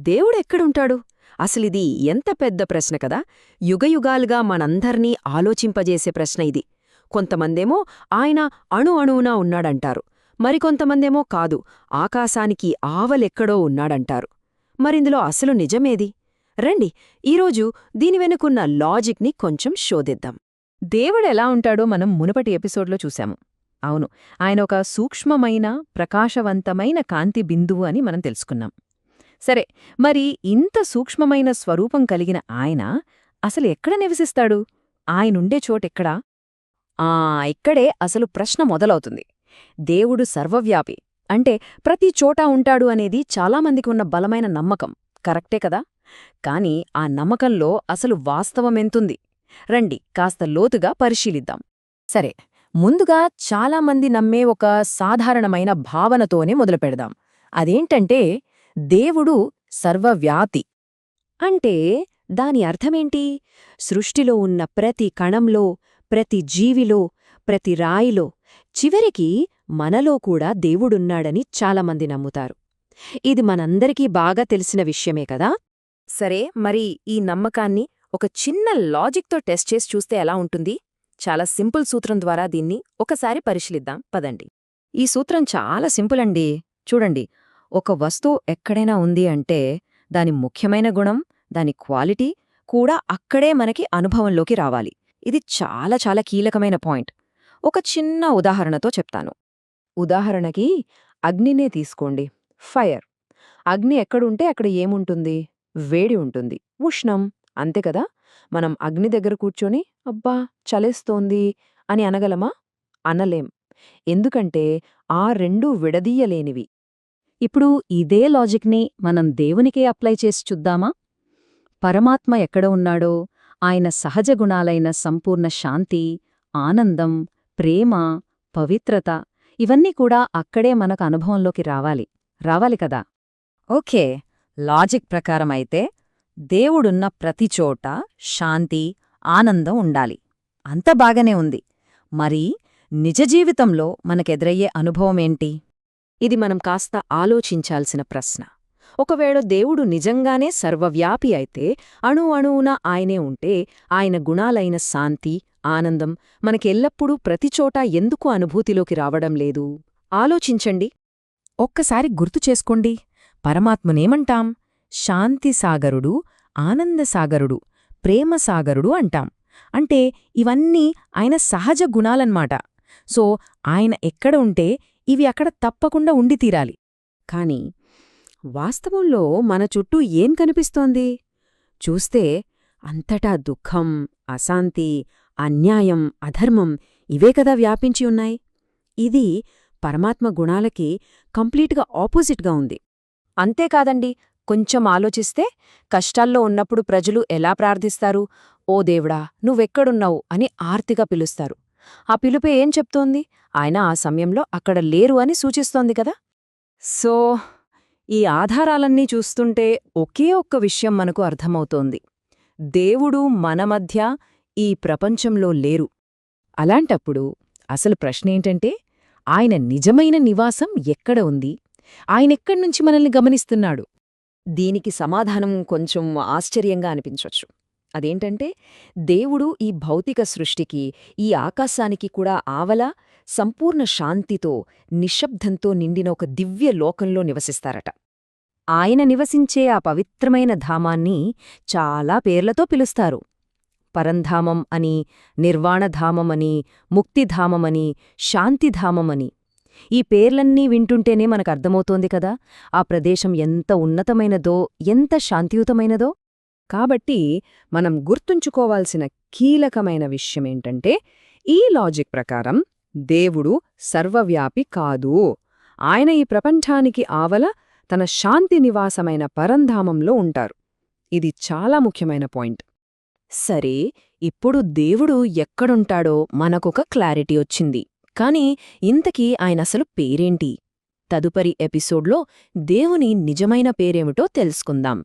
దేవుడెక్కడుంటాడు? అసలిది ఎంత పెద్ద ప్రశ్న కదా! యుగయుగాలుగా మనందర్నీ ఆలోచింపజేసే ప్రశ్న ఇది. కొంతమందేమో ఆయన అణువునా ఉన్నాడంటారు. మరికొంతమందేమో కాదు, ఆకాశానికి ఆవలెక్కడో ఉన్నాడంటారు. మరిందులో అసలు నిజమేది? రండి, ఈరోజు దీని వెనుకున్న లాజిక్ని కొంచెం శోధిద్దాం. దేవుడెలా ఉంటాడో మనం మునుపటి ఎపిసోడ్లో చూశాము. అవును, ఆయన ఒక సూక్ష్మమైన ప్రకాశవంతమైన కాంతి బిందువు అని మనం తెలుసుకున్నాం. సరే, మరి ఇంత సూక్ష్మమైన స్వరూపం కలిగిన ఆయన అసలు ఎక్కడ నివసిస్తాడు? ఆయనుండే చోటెక్కడా? ఇక్కడే అసలు ప్రశ్న మొదలవుతుంది. దేవుడు సర్వవ్యాపి అంటే ప్రతి చోటా ఉంటాడు అనేది చాలామందికి ఉన్న బలమైన నమ్మకం. కరెక్టే కదా? కాని ఆ నమ్మకంలో అసలు వాస్తవమెంతుంది? రండి, కాస్త లోతుగా పరిశీలిద్దాం. సరే, ముందుగా చాలామంది నమ్మే ఒక సాధారణమైన భావనతోనే మొదలుపెడదాం. అదేంటంటే, దేవుడు సర్వవ్యాపి. అంటే దాని అర్థమేంటి? సృష్టిలో ఉన్న ప్రతి కణంలో, ప్రతి జీవిలో, ప్రతి రాయిలో, చివరికి మనలో కూడా దేవుడున్నాడని చాలామంది నమ్ముతారు. ఇది మనందరికీ బాగా తెలిసిన విషయమే కదా? సరే, మరి ఈ నమ్మకాన్ని ఒక చిన్న లాజిక్తో టెస్ట్ చేసి చూస్తే ఎలా ఉంటుంది? చాలా సింపుల్ సూత్రం ద్వారా దీన్ని ఒకసారి పరిశీలిద్దాం పదండి. ఈ సూత్రం చాలా సింపుల్ అండి. చూడండి, ఒక వస్తువు ఎక్కడైనా ఉంది అంటే దాని ముఖ్యమైన గుణం, దాని క్వాలిటీ కూడా అక్కడే మనకి అనుభవంలోకి రావాలి. ఇది చాలా చాలా కీలకమైన పాయింట్. ఒక చిన్న ఉదాహరణతో చెప్తాను. ఉదాహరణకి అగ్నినే తీసుకోండి. ఫైర్. అగ్ని ఎక్కడుంటే అక్కడ ఏముంటుంది? వేడి ఉంటుంది, ఉష్ణం. అంతే కదా? మనం అగ్ని దగ్గర కూర్చొని అబ్బా చలేస్తోంది అని అనగలమా? అనలేం. ఎందుకంటే ఆ రెండూ విడదీయలేనివి. ఇప్పుడు ఇదే లాజిక్ని మనం దేవునికే అప్లై చేసి చూద్దామా? పరమాత్మ ఎక్కడ ఉన్నాడో ఆయన సహజ గుణాలైన సంపూర్ణ శాంతి, ఆనందం, ప్రేమ, పవిత్రత ఇవన్నీ కూడా అక్కడే మనకు అనుభవంలోకి రావాలి కదా? ఓకే, లాజిక్ ప్రకారమైతే దేవుడున్న ప్రతిచోట శాంతి, ఆనందం ఉండాలి. అంత బాగానే ఉంది. మరి నిజ జీవితంలో మనకెదురయ్యే అనుభవమేంటి? ఇది మనం కాస్త ఆలోచించాల్సిన ప్రశ్న. ఒకవేళ దేవుడు నిజంగానే సర్వవ్యాపి అయితే, అణువున ఆయనే ఉంటే, ఆయన గుణాలైన శాంతి, ఆనందం మనకెల్లప్పుడూ ప్రతిచోటా ఎందుకు అనుభూతిలోకి రావడం లేదు? ఆలోచించండి. ఒక్కసారి గుర్తు చేసుకోండి. పరమాత్మనేమంటాం? శాంతిసాగరుడు, ఆనందసాగరుడు, ప్రేమసాగరుడు అంటాం. అంటే ఇవన్నీ ఆయన సహజ గుణాలన్మాట. సో ఆయన ఎక్కడ ఉంటే ఇవి అక్కడ తప్పకుండా ఉండి తీరాలి. కాని వాస్తవంలో మన చుట్టూ ఏం కనిపిస్తోంది? చూస్తే అంతటా దుఃఖం, అశాంతి, అన్యాయం, అధర్మం ఇవే కదా వ్యాపించి ఉన్నాయి. ఇది పరమాత్మ గుణాలకి కంప్లీట్గా ఆపోజిట్గా ఉంది. అంతేకాదండి, కొంచెం ఆలోచిస్తే కష్టాల్లో ఉన్నప్పుడు ప్రజలు ఎలా ప్రార్థిస్తారు? ఓ దేవుడా, నువ్వెక్కడున్నావు అని ఆర్తిగా పిలుస్తారు. ఆ పిలుపే ఏం చెప్తోంది? ఆయన ఆ సమయంలో అక్కడ లేరు అని సూచిస్తోంది కదా? సో ఈ ఆధారాలన్నీ చూస్తుంటే ఒకే ఒక్క విషయం మనకు అర్థమవుతోంది. దేవుడు మన మధ్య ఈ ప్రపంచంలో లేరు. అలాంటప్పుడు అసలు ప్రశ్నేంటంటే, ఆయన నిజమైన నివాసం ఎక్కడ ఉంది? ఆయనెక్కడ్నుంచి మనల్ని గమనిస్తున్నాడు? దీనికి సమాధానం కొంచెం ఆశ్చర్యంగా అనిపించొచ్చు. అదేంటంటే, దేవుడు ఈ భౌతిక సృష్టికి, ఈ ఆకాశానికి కూడా ఆవల సంపూర్ణ శాంతితో, నిశ్శబ్దంతో నిండిన ఒక దివ్య లోకంలో నివసిస్తారట. ఆయన నివసించే ఆ పవిత్రమైన ధామాన్ని చాలా పేర్లతో పిలుస్తారు. పరంధామం అని, నిర్వాణధామమని, ముక్తిధామమని, శాంతిధామమని. ఈ పేర్లన్నీ వింటుంటేనే మనకర్థమవుతోంది కదా, ఆ ప్రదేశం ఎంత ఉన్నతమైనదో, ఎంత శాంతియుతమైనదో. కాబట్టి మనం గుర్తుంచుకోవాల్సిన కీలకమైన విషయమేంటంటే, ఈ లాజిక్ ప్రకారం దేవుడు సర్వవ్యాపి కాదు. ఆయన ఈ ప్రపంచానికి ఆవల తన శాంతి నివాసమైన పరంధామంలో ఉంటారు. ఇది చాలా ముఖ్యమైన పాయింట్. సరే, ఇప్పుడు దేవుడు ఎక్కడుంటాడో మనకొక క్లారిటీ వచ్చింది. కాని ఇంతకీ ఆయనసలు పేరేంటి? తదుపరి ఎపిసోడ్లో దేవుని నిజమైన పేరేమిటో తెలుసుకుందాం.